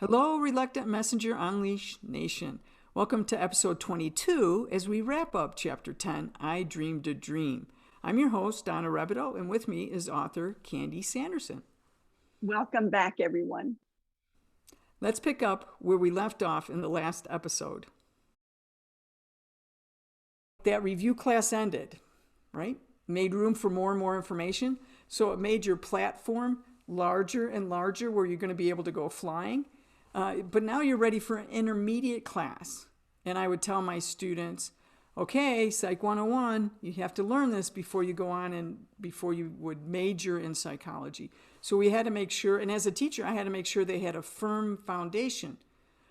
Hello, Reluctant Messenger Unleash Nation. Welcome to episode 22 as we wrap up chapter 10, I Dreamed a Dream. I'm your host, Donna Rebadow, and with me is author Candice Sanderson. Welcome back, everyone. Let's pick up where we left off in the last episode. That review class ended, right? Made room for more and more information. So it made your platform larger and larger where you're going to be able to go flying. But now you're ready for an intermediate class. And I would tell my students, okay, Psych 101, you have to learn this before you go on and before you would major in psychology. So we had to make sure, and as a teacher, I had to make sure they had a firm foundation,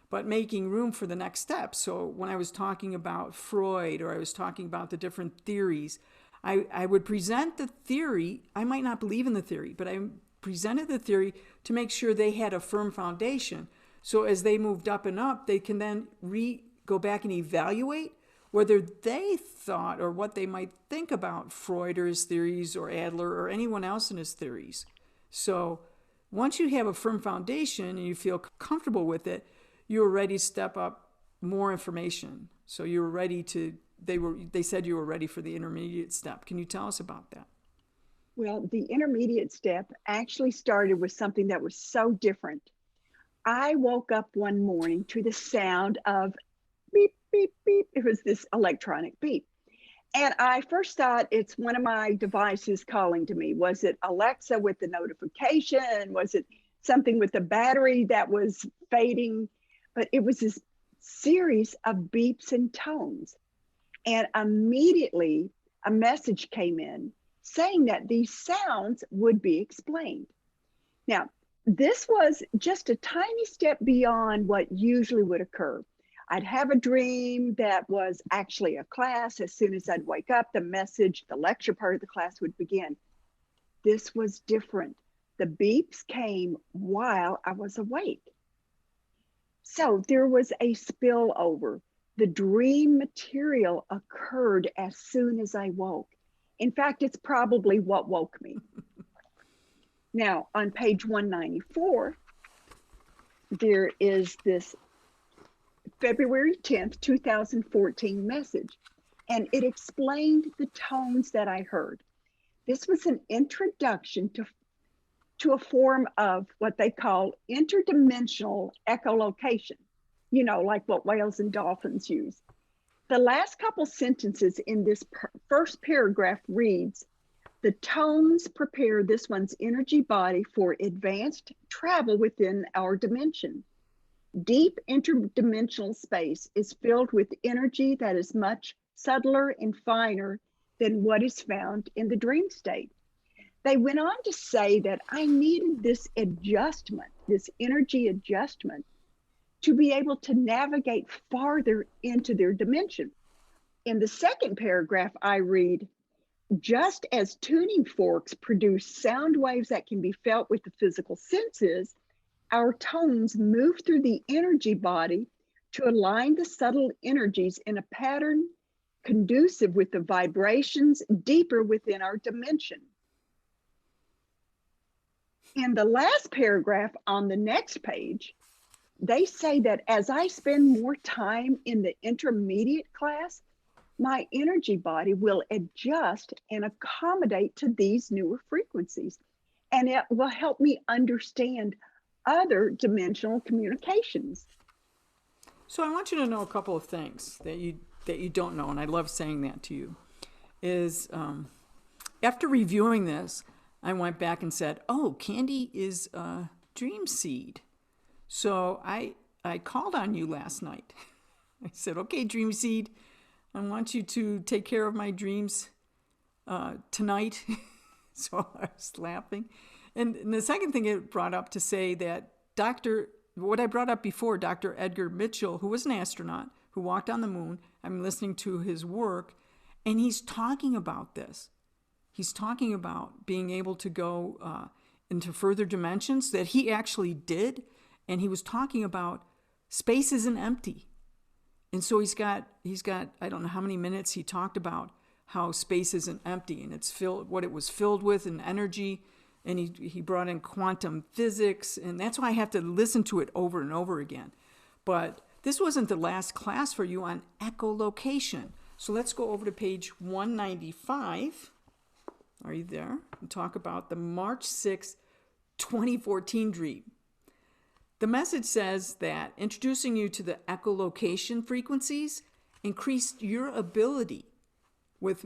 but making room for the next step. So when I was talking about Freud or I was talking about the different theories, I would present the theory. I might not believe in the theory, but I presented the theory to make sure they had a firm foundation. So as they moved up and up, they can then go back and evaluate whether they thought or what they might think about Freud or his theories or Adler or anyone else in his theories. So once you have a firm foundation and you feel comfortable with it, you're ready to step up more information. So you're ready to, they said you were ready for the intermediate step. Can you tell us about that? Well, the intermediate step actually started with something that was so different. I woke up one morning to the sound of beep, beep, beep. It was this electronic beep. And I first thought it's one of my devices calling to me. Was it Alexa with the notification? Was it something with the battery that was fading? But it was this series of beeps and tones. And immediately a message came in saying that these sounds would be explained. Now, this was just a tiny step beyond what usually would occur. I'd have a dream that was actually a class. As soon as I'd wake up, the lecture part of the class would begin. This was different. The beeps came while I was awake. So there was a spillover. The dream material occurred as soon as I woke. In fact, it's probably what woke me. Now, on page 194, there is this February 10th, 2014 message, and it explained the tones that I heard. This was an introduction to a form of what they call interdimensional echolocation, you know, like what whales and dolphins use. The last couple sentences in this first paragraph reads, the tones prepare this one's energy body for advanced travel within our dimension. Deep interdimensional space is filled with energy that is much subtler and finer than what is found in the dream state. They went on to say that I needed this adjustment, this energy adjustment, to be able to navigate farther into their dimension. In the second paragraph, I read, just as tuning forks produce sound waves that can be felt with the physical senses, our tones move through the energy body to align the subtle energies in a pattern conducive with the vibrations deeper within our dimension. In the last paragraph on the next page, they say that as I spend more time in the intermediate class, my energy body will adjust and accommodate to these newer frequencies, and it will help me understand other dimensional communications. So I want you to know a couple of things that you don't know, and I love saying that to you, is after reviewing this, I went back and said, oh, Candy is a dream seed. So I called on you last night. I said, okay, dream seed, I want you to take care of my dreams tonight. So I was laughing. And the second thing it brought up to say that what I brought up before, Dr. Edgar Mitchell, who was an astronaut, who walked on the moon, I'm listening to his work, and he's talking about this. He's talking about being able to go into further dimensions that he actually did, and he was talking about space isn't empty. And so he's got, I don't know how many minutes he talked about how space isn't empty and it's filled, what it was filled with and energy. and he brought in quantum physics, and that's why I have to listen to it over and over again. But this wasn't the last class for you on echolocation. So let's go over to page 195. Are you there? And talk about the March 6, 2014 dream. The message says that introducing you to the echolocation frequencies increased your ability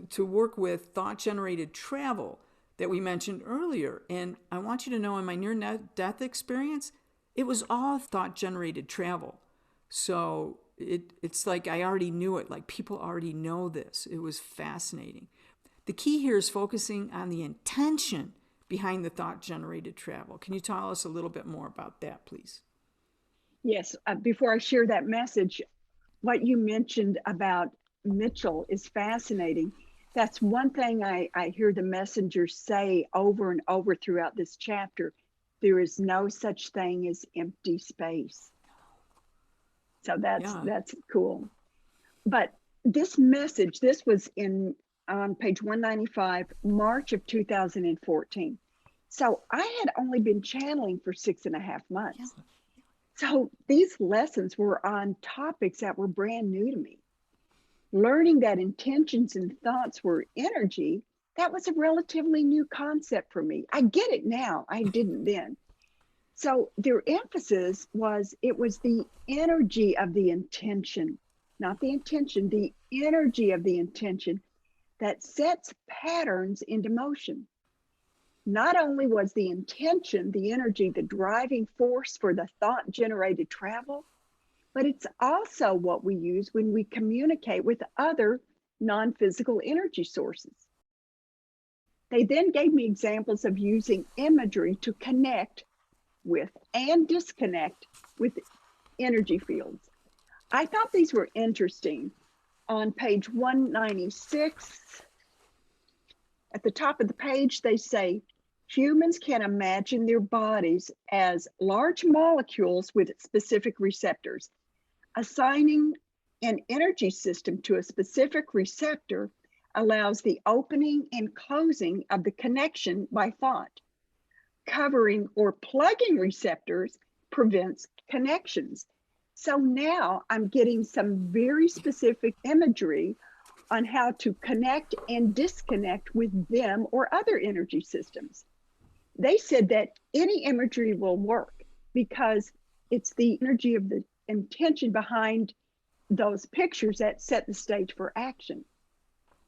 to work with thought-generated travel that we mentioned earlier. And I want you to know, in my near-death experience, it was all thought-generated travel. So it's like I already knew it, like people already know this. It was fascinating. The key here is focusing on the intention behind the thought-generated travel. Can you tell us a little bit more about that, please? Yes, before I share that message, what you mentioned about Mitchell is fascinating. That's one thing I hear the messengers say over and over throughout this chapter. There is no such thing as empty space. So that's cool. But this message, this was on page 195, March of 2014. So I had only been channeling for 6.5 months. Yeah. So these lessons were on topics that were brand new to me. Learning that intentions and thoughts were energy, that was a relatively new concept for me. I get it now. I didn't then. So their emphasis was, it was the energy of the intention, not the intention, the energy of the intention that sets patterns into motion. Not only was the intention, the energy, the driving force for the thought-generated travel, but it's also what we use when we communicate with other non-physical energy sources. They then gave me examples of using imagery to connect with and disconnect with energy fields. I thought these were interesting. On page 196, at the top of the page, they say, humans can imagine their bodies as large molecules with specific receptors. Assigning an energy system to a specific receptor allows the opening and closing of the connection by thought. Covering or plugging receptors prevents connections. So now I'm getting some very specific imagery on how to connect and disconnect with them or other energy systems. They said that any imagery will work because it's the energy of the intention behind those pictures that set the stage for action.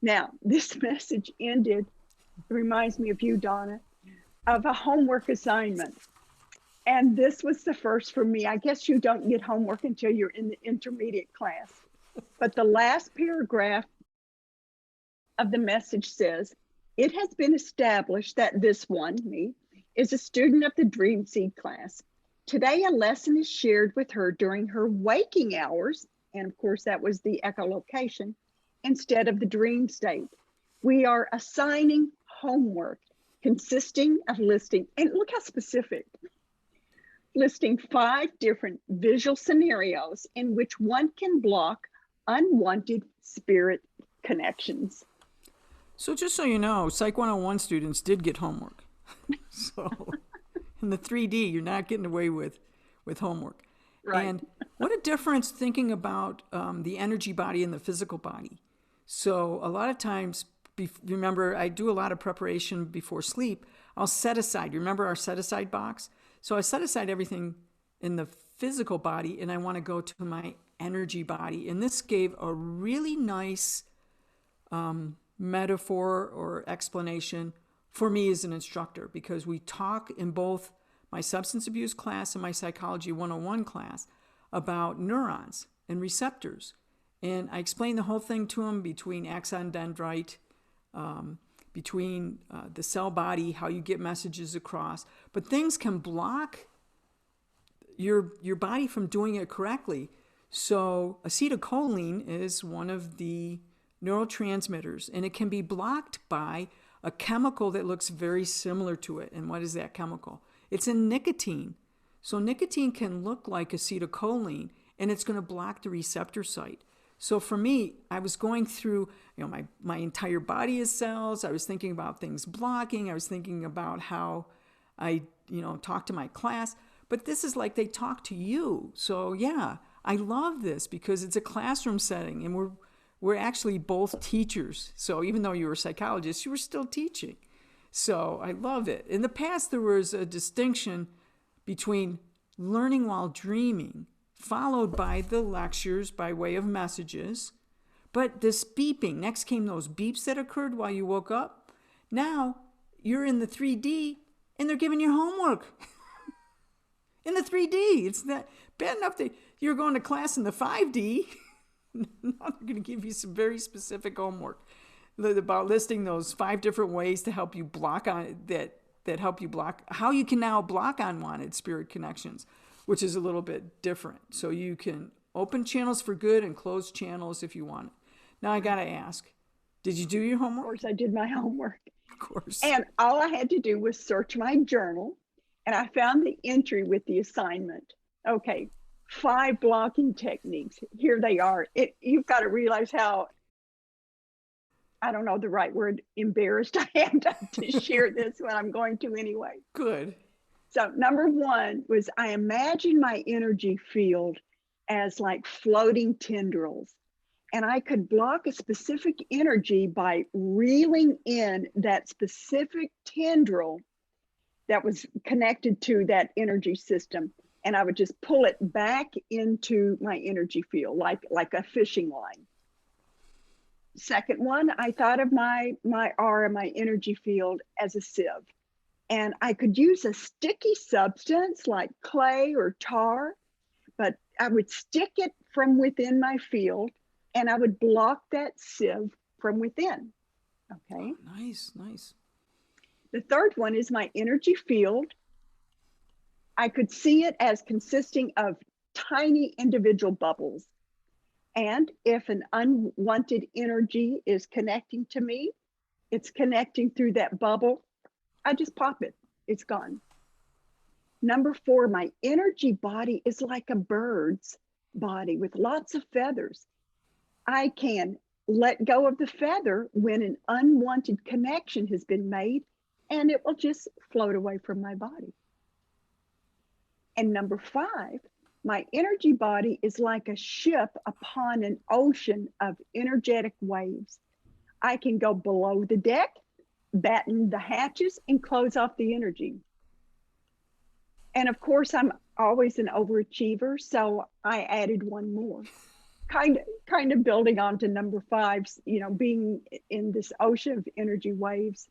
Now, this message ended, it reminds me of you, Donna, of a homework assignment. And this was the first for me. I guess you don't get homework until you're in the intermediate class. But the last paragraph of the message says, it has been established that this one, me, is a student of the Dream Seed class. Today, a lesson is shared with her during her waking hours, and of course that was the echolocation, instead of the dream state. We are assigning homework consisting of listing, and look how specific, listing 5 different visual scenarios in which one can block unwanted spirit connections. So just so you know, Psych 101 students did get homework. So in the 3D, you're not getting away with homework. Right. And what a difference thinking about the energy body and the physical body. So a lot of times, remember, I do a lot of preparation before sleep. I'll set aside, remember our set aside box? So I set aside everything in the physical body and I want to go to my energy body. And this gave a really nice metaphor or explanation for me as an instructor, because we talk in both my substance abuse class and my psychology 101 class about neurons and receptors. And I explain the whole thing to them between axon dendrite, between the cell body, how you get messages across. But things can block your body from doing it correctly. So acetylcholine is one of the neurotransmitters, and it can be blocked by a chemical that looks very similar to it. And what is that chemical? It's in nicotine. So nicotine can look like acetylcholine, and it's going to block the receptor site. So for me, I was going through, my entire body is cells. I was thinking about things blocking. I was thinking about how I talk to my class, but this is like they talk to you. So yeah, I love this because it's a classroom setting, and we're actually both teachers. So even though you were a psychologist, you were still teaching. So I love it. In the past, there was a distinction between learning while dreaming, followed by the lectures by way of messages. But this beeping, next came those beeps that occurred while you woke up. Now you're in the 3D and they're giving you homework. In the 3D, it's not bad enough that you're going to class in the 5D. Now they're going to give you some very specific homework about listing those 5 different ways to help you block on that help you block how you can now block unwanted spirit connections, which is a little bit different. So you can open channels for good and close channels if you want. Now I got to ask, did you do your homework? Of course, I did my homework. Of course. And all I had to do was search my journal, and I found the entry with the assignment. Okay, 5 blocking techniques. Here they are. You've got to realize how, I don't know the right word, embarrassed I am to share this when I'm going to anyway. Good. So number 1 was I imagine my energy field as like floating tendrils. And I could block a specific energy by reeling in that specific tendril that was connected to that energy system. And I would just pull it back into my energy field, like a fishing line. Second one, I thought of my aura, my energy field, as a sieve. And I could use a sticky substance like clay or tar, but I would stick it from within my field, and I would block that sieve from within. Okay. Oh, nice. The third one is my energy field. I could see it as consisting of tiny individual bubbles. And if an unwanted energy is connecting to me, it's connecting through that bubble. I just pop it. It's gone. Number 4, my energy body is like a bird's body with lots of feathers. I can let go of the feather when an unwanted connection has been made, and it will just float away from my body. And number 5, my energy body is like a ship upon an ocean of energetic waves. I can go below the deck, batten the hatches, and close off the energy. And of course, I'm always an overachiever, so I added one more. Kind of building on to number 5's, being in this ocean of energy waves.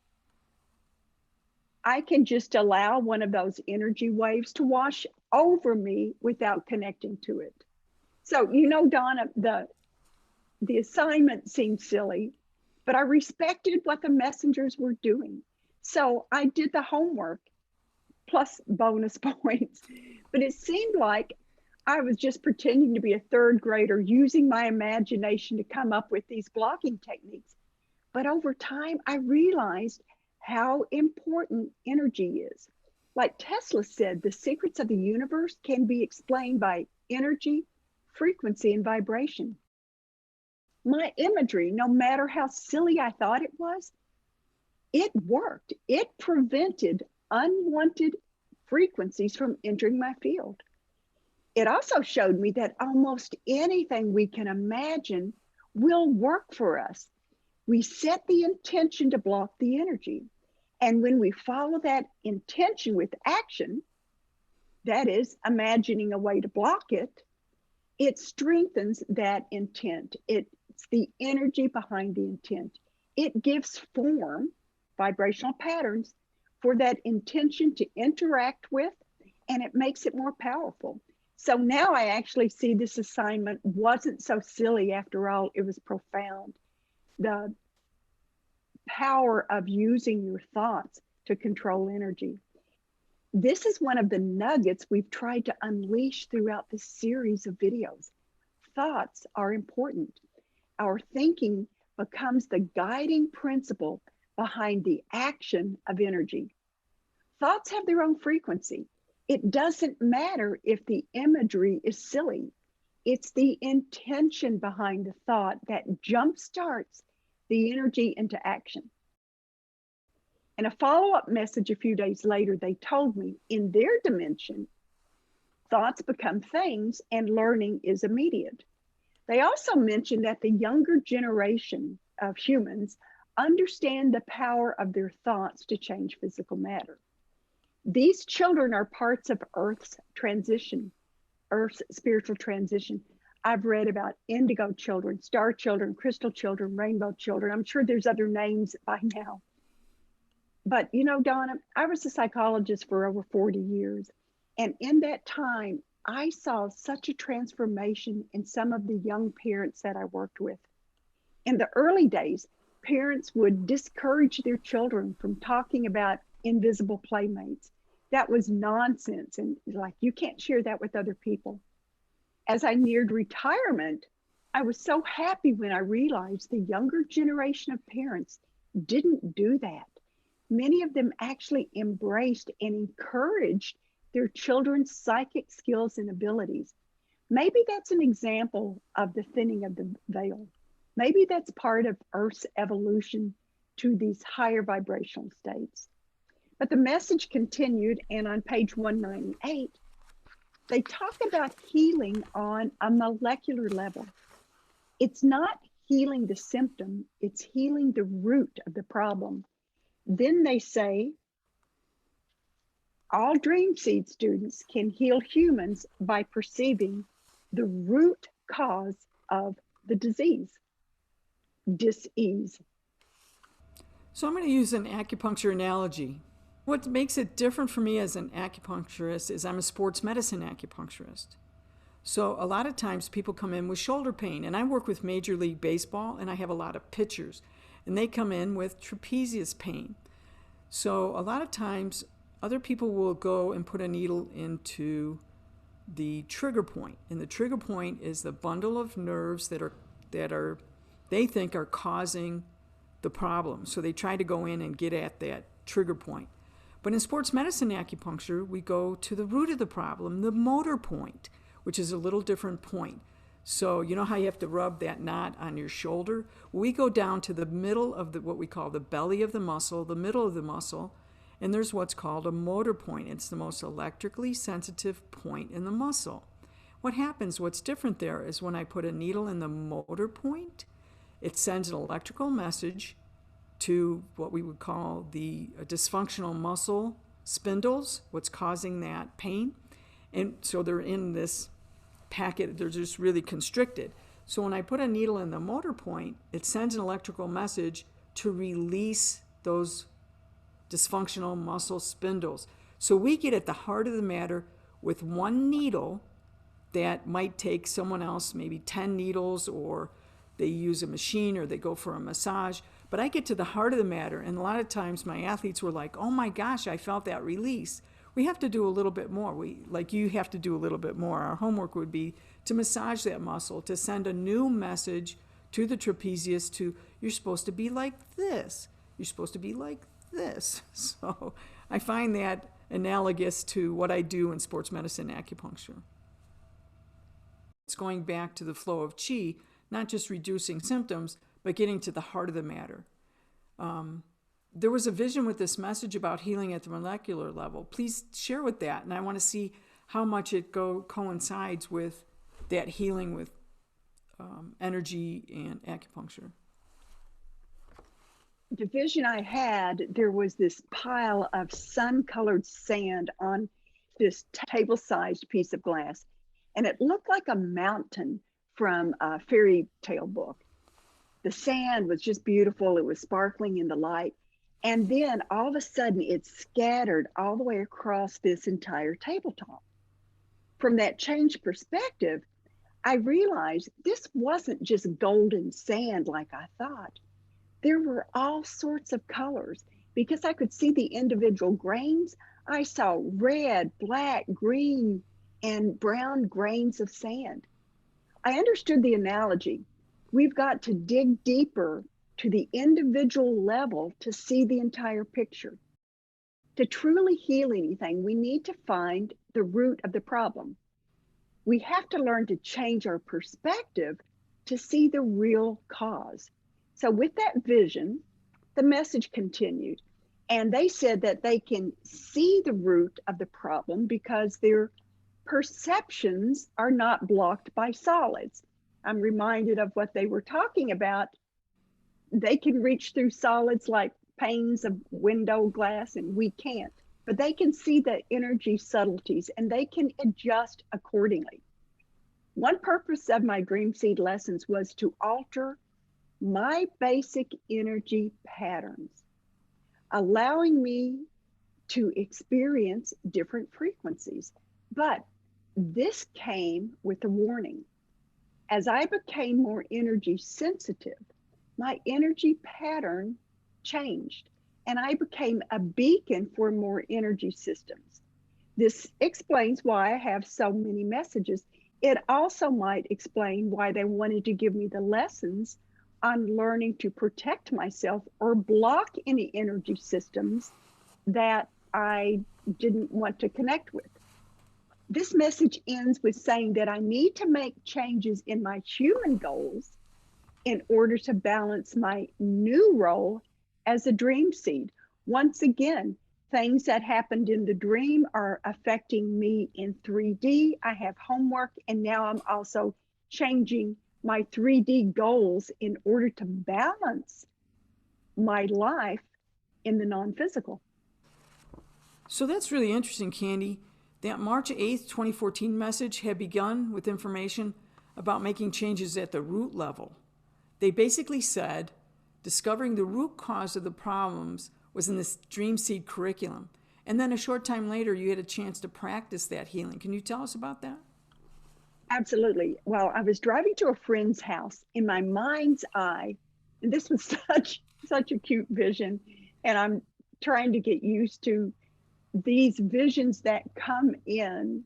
I can just allow one of those energy waves to wash over me without connecting to it. So, Donna, the assignment seemed silly, but I respected what the messengers were doing. So I did the homework plus bonus points, but it seemed like I was just pretending to be a 3rd grader using my imagination to come up with these blocking techniques. But over time, I realized how important energy is. Like Tesla said, the secrets of the universe can be explained by energy, frequency, and vibration. My imagery, no matter how silly I thought it was, it worked. It prevented unwanted frequencies from entering my field. It also showed me that almost anything we can imagine will work for us. We set the intention to block the energy. And when we follow that intention with action, that is, imagining a way to block it, it strengthens that intent. It's the energy behind the intent. It gives form, vibrational patterns, for that intention to interact with, and it makes it more powerful. So now I actually see this assignment wasn't so silly after all, it was profound. The power of using your thoughts to control energy. This is one of the nuggets we've tried to unleash throughout this series of videos. Thoughts are important. Our thinking becomes the guiding principle behind the action of energy. Thoughts have their own frequency. It doesn't matter if the imagery is silly. It's the intention behind the thought that jumpstarts the energy into action. In a follow-up message a few days later, they told me in their dimension, thoughts become things and learning is immediate. They also mentioned that the younger generation of humans understand the power of their thoughts to change physical matter. These children are parts of Earth's transition, Earth's spiritual transition. I've read about indigo children, star children, crystal children, rainbow children. I'm sure there's other names by now. But you know, Donna, I was a psychologist for over 40 years. And in that time, I saw such a transformation in some of the young parents that I worked with. In the early days, parents would discourage their children from talking about invisible playmates. That was nonsense. And like, you can't share that with other people. As I neared retirement, I was so happy when I realized the younger generation of parents didn't do that. Many of them actually embraced and encouraged their children's psychic skills and abilities. Maybe that's an example of the thinning of the veil. Maybe that's part of Earth's evolution to these higher vibrational states. But the message continued, and on page 198, they talk about healing on a molecular level. It's not healing the symptom, it's healing the root of the problem. Then they say, all dream seed students can heal humans by perceiving the root cause of the disease, dis-ease. So I'm going to use an acupuncture analogy. What makes it different for me as an acupuncturist is I'm a sports medicine acupuncturist. So a lot of times people come in with shoulder pain, and I work with Major League Baseball, and I have a lot of pitchers, and they come in with trapezius pain. So a lot of times other people will go and put a needle into the trigger point, and the trigger point is the bundle of nerves that they think are causing the problem. So they try to go in and get at that trigger point. But in sports medicine acupuncture, we go to the root of the problem, the motor point, which is a little different point. So you know how you have to rub that knot on your shoulder? We go down to the middle of what we call the belly of the muscle, the middle of the muscle, and there's what's called a motor point. It's the most electrically sensitive point in the muscle. What happens, what's different there is when I put a needle in the motor point, it sends an electrical message to what we would call the dysfunctional muscle spindles, what's causing that pain. And so they're in this packet, they're just really constricted. So when I put a needle in the motor point, it sends an electrical message to release those dysfunctional muscle spindles. So we get at the heart of the matter with one needle that might take someone else maybe 10 needles, or they use a machine, or they go for a massage. But I get to the heart of the matter, and a lot of times my athletes were like, oh my gosh, I felt that release. We have to do a little bit more. You have to do a little bit more. Our homework would be to massage that muscle, to send a new message to the trapezius you're supposed to be like this. You're supposed to be like this. So I find that analogous to what I do in sports medicine acupuncture. It's going back to the flow of qi, not just reducing symptoms, but getting to the heart of the matter. There was a vision with this message about healing at the molecular level. Please share with that, and I want to see how much it coincides with that healing with energy and acupuncture. The vision I had, there was this pile of sun-colored sand on this table-sized piece of glass, and it looked like a mountain from a fairy tale book. The sand was just beautiful. It was sparkling in the light. And then all of a sudden it scattered all the way across this entire tabletop. From that changed perspective, I realized this wasn't just golden sand like I thought. There were all sorts of colors. Because I could see the individual grains, I saw red, black, green, and brown grains of sand. I understood the analogy. We've got to dig deeper to the individual level to see the entire picture. To truly heal anything, we need to find the root of the problem. We have to learn to change our perspective to see the real cause. So with that vision, the message continued. And they said that they can see the root of the problem because their perceptions are not blocked by solids. I'm reminded of what they were talking about. They can reach through solids like panes of window glass, and we can't. But they can see the energy subtleties and they can adjust accordingly. One purpose of my Dream Seed lessons was to alter my basic energy patterns, allowing me to experience different frequencies. But this came with a warning. As I became more energy sensitive, my energy pattern changed and I became a beacon for more energy systems. This explains why I have so many messages. It also might explain why they wanted to give me the lessons on learning to protect myself or block any energy systems that I didn't want to connect with. This message ends with saying that I need to make changes in my human goals in order to balance my new role as a dream seed. Once again, things that happened in the dream are affecting me in 3D. I have homework, and now I'm also changing my 3D goals in order to balance my life in the non-physical. So that's really interesting, Candy. That March 8th, 2014 message had begun with information about making changes at the root level. They basically said discovering the root cause of the problems was in this Dream Seed curriculum. And then a short time later, you had a chance to practice that healing. Can you tell us about that? Absolutely. Well, I was driving to a friend's house in my mind's eye, and this was such a cute vision. And I'm trying to get used to these visions that come in.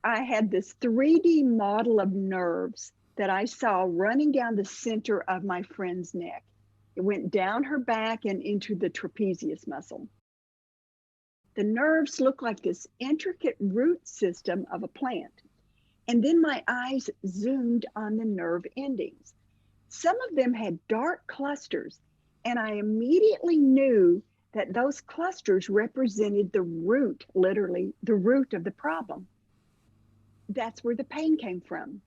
I had this 3D model of nerves that I saw running down the center of my friend's neck. It went down her back and into the trapezius muscle. The nerves look like this intricate root system of a plant. And then my eyes zoomed on the nerve endings. Some of them had dark clusters, and I immediately knew that those clusters represented the root, literally the root of the problem. That's where the pain came from.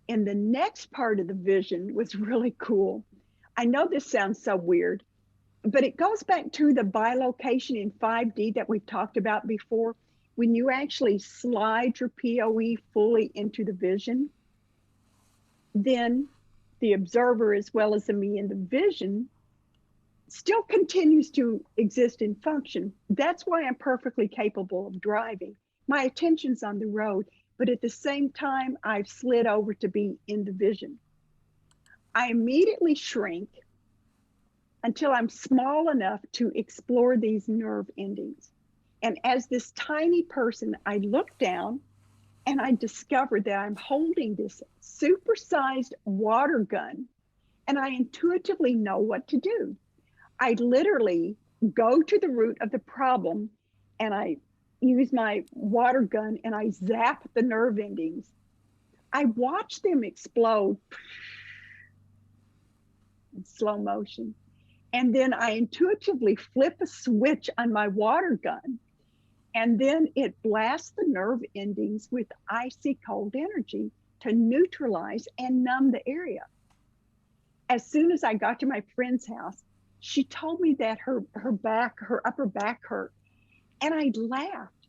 And the next part of the vision was really cool. I know this sounds so weird, but it goes back to the bilocation in 5D that we've talked about before. When you actually slide your POE fully into the vision, then the observer, as well as the me in the vision, still continues to exist and function. That's why I'm perfectly capable of driving. My attention's on the road, but at the same time, I've slid over to be in the vision. I immediately shrink until I'm small enough to explore these nerve endings. And as this tiny person, I look down and I discovered that I'm holding this supersized water gun, and I intuitively know what to do. I literally go to the root of the problem and I use my water gun and I zap the nerve endings. I watch them explode in slow motion. And then I intuitively flip a switch on my water gun, and then it blasts the nerve endings with icy cold energy to neutralize and numb the area. As soon as I got to my friend's house, she told me that her upper back hurt. And I laughed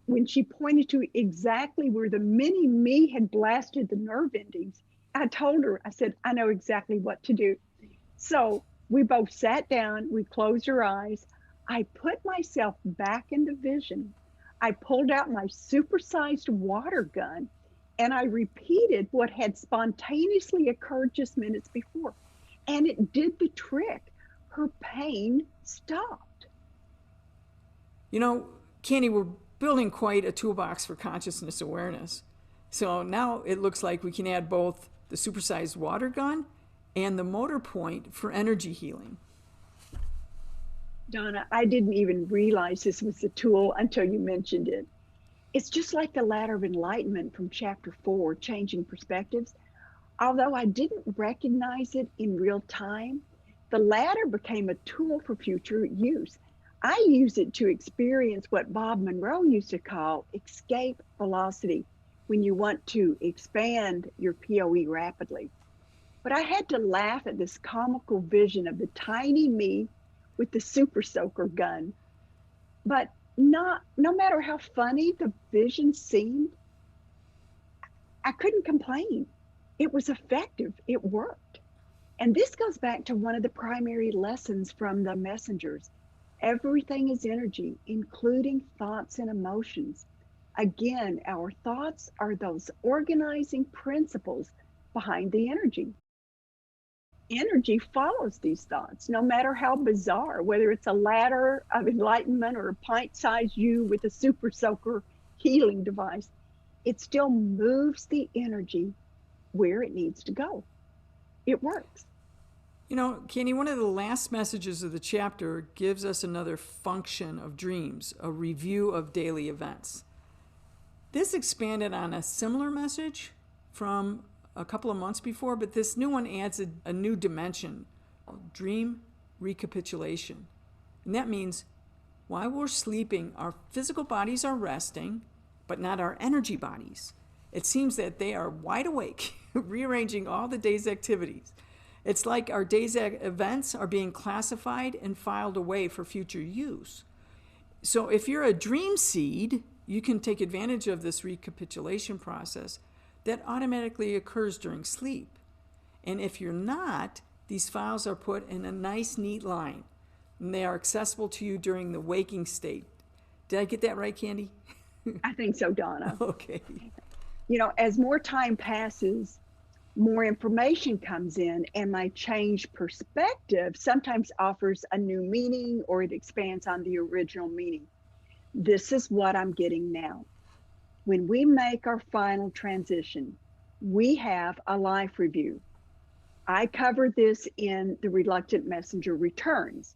when she pointed to exactly where the mini me had blasted the nerve endings. I told her, I said, I know exactly what to do. So we both sat down, we closed our eyes. I put myself back in the vision. I pulled out my supersized water gun and I repeated what had spontaneously occurred just minutes before. And it did the trick. Her pain stopped. You know, Candy, we're building quite a toolbox for consciousness awareness. So now it looks like we can add both the supersized water gun and the motor point for energy healing. Donna, I didn't even realize this was a tool until you mentioned it. It's just like the ladder of enlightenment from chapter 4, Changing Perspectives. Although I didn't recognize it in real time, The latter became a tool for future use. I use it to experience what Bob Monroe used to call escape velocity, when you want to expand your POE rapidly. But I had to laugh at this comical vision of the tiny me with the super soaker gun. But no matter how funny the vision seemed, I couldn't complain. It was effective. It worked. And this goes back to one of the primary lessons from the messengers. Everything is energy, including thoughts and emotions. Again, our thoughts are those organizing principles behind the energy. Energy follows these thoughts, no matter how bizarre, whether it's a ladder of enlightenment or a pint-sized you with a super soaker healing device, it still moves the energy where it needs to go. It works. You know, Candy, one of the last messages of the chapter gives us another function of dreams, a review of daily events. This expanded on a similar message from a couple of months before, but this new one adds a new dimension, dream recapitulation. And that means while we're sleeping, our physical bodies are resting, but not our energy bodies. It seems that they are wide awake, rearranging all the day's activities. It's like our day's events are being classified and filed away for future use. So if you're a dream seed, you can take advantage of this recapitulation process that automatically occurs during sleep. And if you're not, these files are put in a nice, neat line, and they are accessible to you during the waking state. Did I get that right, Candy? I think so, Donna. Okay. You know, as more time passes, more information comes in, and my changed perspective sometimes offers a new meaning or it expands on the original meaning. This is what I'm getting now. When we make our final transition, we have a life review. I covered this in The Reluctant Messenger Returns.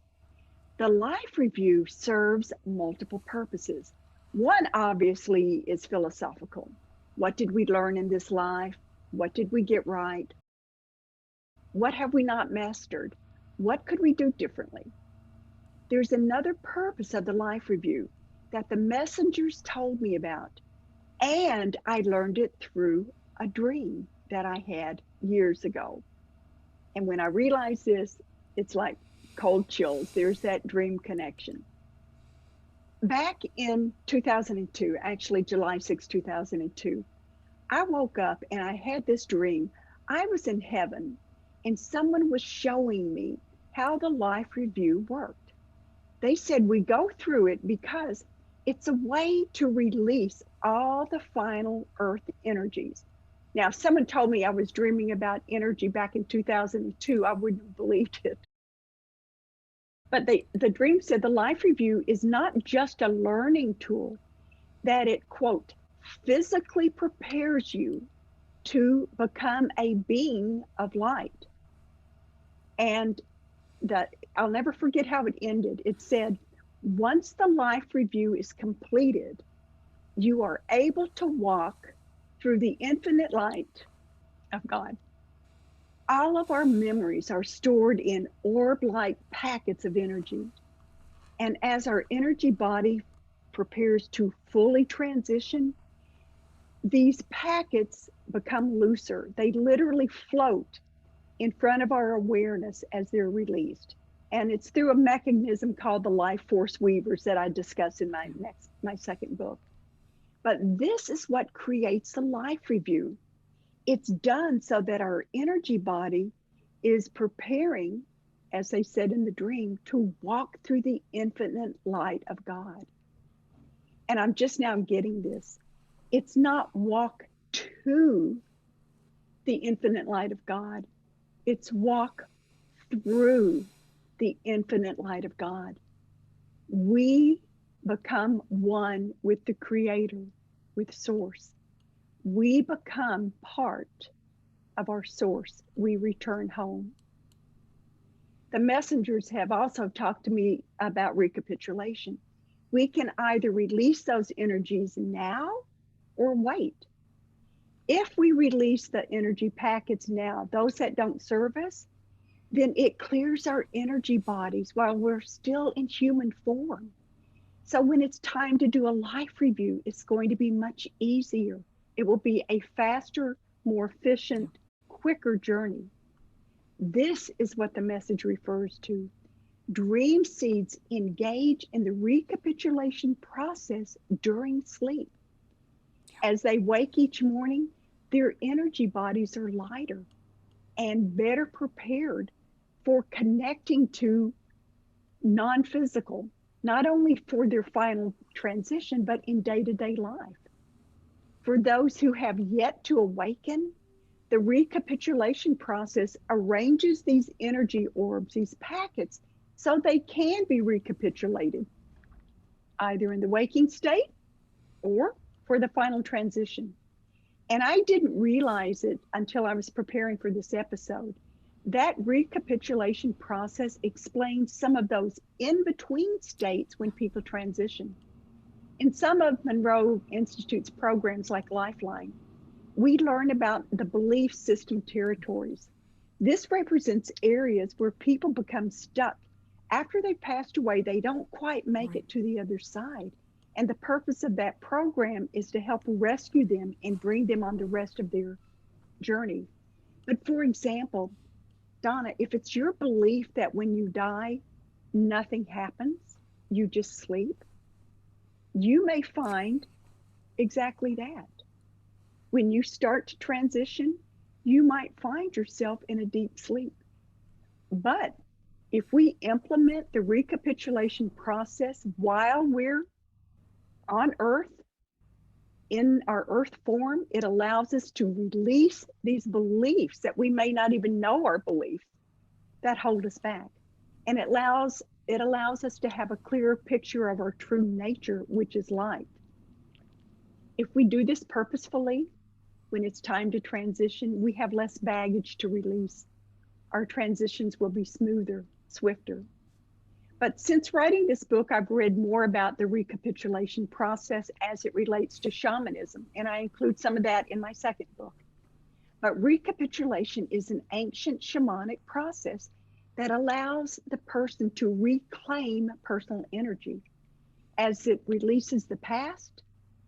The life review serves multiple purposes. One, obviously, is philosophical. What did we learn in this life? What did we get right? What have we not mastered? What could we do differently? There's another purpose of the life review that the messengers told me about, and I learned it through a dream that I had years ago. And when I realized this, it's like cold chills. There's that dream connection. Back in 2002, actually July 6, 2002, I woke up and I had this dream. I was in heaven and someone was showing me how the life review worked. They said we go through it because it's a way to release all the final earth energies. Now, if someone told me I was dreaming about energy back in 2002, I wouldn't have believed it. But the dream said the life review is not just a learning tool, that it, quote, physically prepares you to become a being of light. And I'll never forget how it ended. It said, once the life review is completed, you are able to walk through the infinite light of God. All of our memories are stored in orb-like packets of energy. And as our energy body prepares to fully transition, these packets become looser. They literally float in front of our awareness as they're released. And it's through a mechanism called the life force weavers that I discuss in my second book. But this is what creates the life review. It's done so that our energy body is preparing, as they said in the dream, to walk through the infinite light of God. And I'm just now getting this. It's not walk to the infinite light of God. It's walk through the infinite light of God. We become one with the Creator, with Source. We become part of our Source. We return home. The messengers have also talked to me about recapitulation. We can either release those energies now or wait. If we release the energy packets now, those that don't serve us, then it clears our energy bodies while we're still in human form. So when it's time to do a life review, it's going to be much easier. It will be a faster, more Yeah. efficient, quicker journey. This is what the message refers to. Dream seeds engage in the recapitulation process during sleep. As they wake each morning, their energy bodies are lighter and better prepared for connecting to non physical, not only for their final transition, but in day to day life. For those who have yet to awaken, the recapitulation process arranges these energy orbs, these packets, so they can be recapitulated, either in the waking state or for the final transition. And I didn't realize it until I was preparing for this episode. That recapitulation process explains some of those in between states when people transition. In some of Monroe Institute's programs like Lifeline, we learn about the belief system territories. This represents areas where people become stuck. After they've passed away, they don't quite make Right. it to the other side. And the purpose of that program is to help rescue them and bring them on the rest of their journey. But for example, Donna, if it's your belief that when you die, nothing happens, you just sleep, you may find exactly that. When you start to transition, you might find yourself in a deep sleep. But if we implement the recapitulation process while we're on Earth, in our Earth form, it allows us to release these beliefs that we may not even know are beliefs that hold us back. And it allows us to have a clearer picture of our true nature, which is light. If we do this purposefully, when it's time to transition, we have less baggage to release. Our transitions will be smoother, swifter. But since writing this book, I've read more about the recapitulation process as it relates to shamanism, and I include some of that in my second book. But recapitulation is an ancient shamanic process that allows the person to reclaim personal energy. As it releases the past,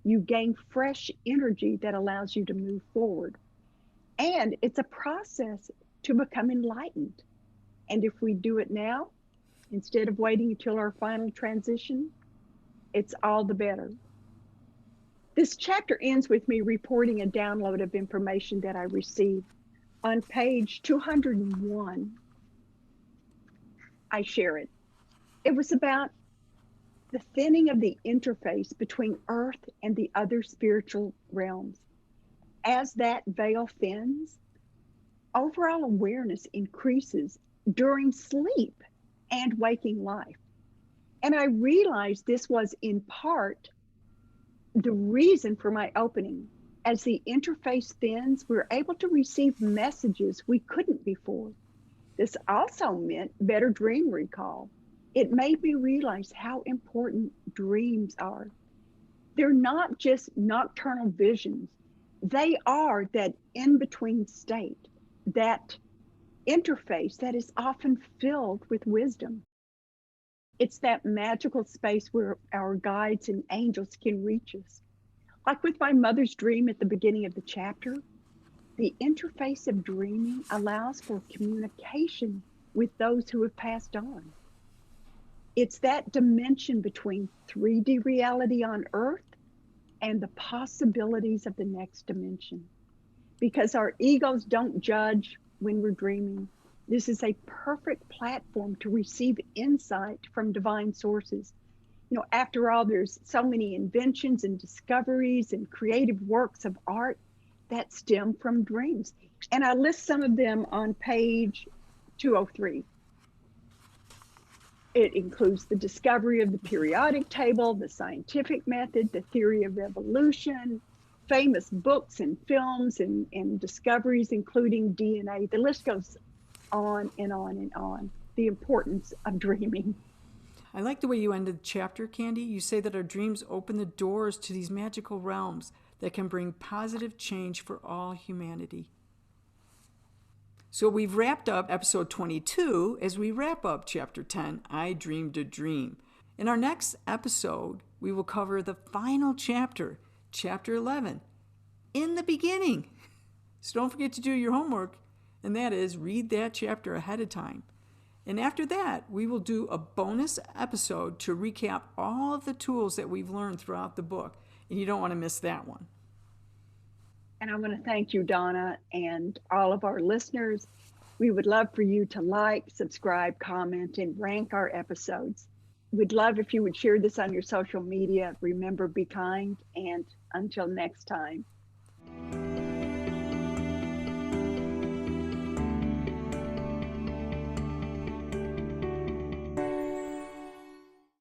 you gain fresh energy that allows you to move forward. And it's a process to become enlightened. And if we do it now, instead of waiting until our final transition, it's all the better. This chapter ends with me reporting a download of information that I received. On page 201, I share it. It was about the thinning of the interface between Earth and the other spiritual realms. As that veil thins, overall awareness increases during sleep and waking life. And I realized this was in part the reason for my opening. As the interface thins, we're able to receive messages we couldn't before. This also meant better dream recall. It made me realize how important dreams are. They're not just nocturnal visions, they are that in between state, that interface that is often filled with wisdom. It's that magical space where our guides and angels can reach us. Like with my mother's dream at the beginning of the chapter, the interface of dreaming allows for communication with those who have passed on. It's that dimension between 3D reality on Earth and the possibilities of the next dimension. Because our egos don't judge when we're dreaming, this is a perfect platform to receive insight from divine sources. You know, after all, there's so many inventions and discoveries and creative works of art that stem from dreams. And I list some of them on page 203. It includes the discovery of the periodic table, the scientific method, the theory of evolution, famous books and films and discoveries, including DNA. The list goes on and on and on. The importance of dreaming. I like the way you ended the chapter, Candy. You say that our dreams open the doors to these magical realms that can bring positive change for all humanity. So we've wrapped up episode 22 as we wrap up chapter 10, I Dreamed a Dream. In our next episode, we will cover the final chapter, chapter 11, In the Beginning. So don't forget to do your homework, and that is read that chapter ahead of time. And after that, we will do a bonus episode to recap all of the tools that we've learned throughout the book, and you don't want to miss that one. And I want to thank you, Donna, and all of our listeners. We would love for you to like, subscribe, comment, and rank our episodes. We'd love if you would share this on your social media. Remember, be kind, and until next time.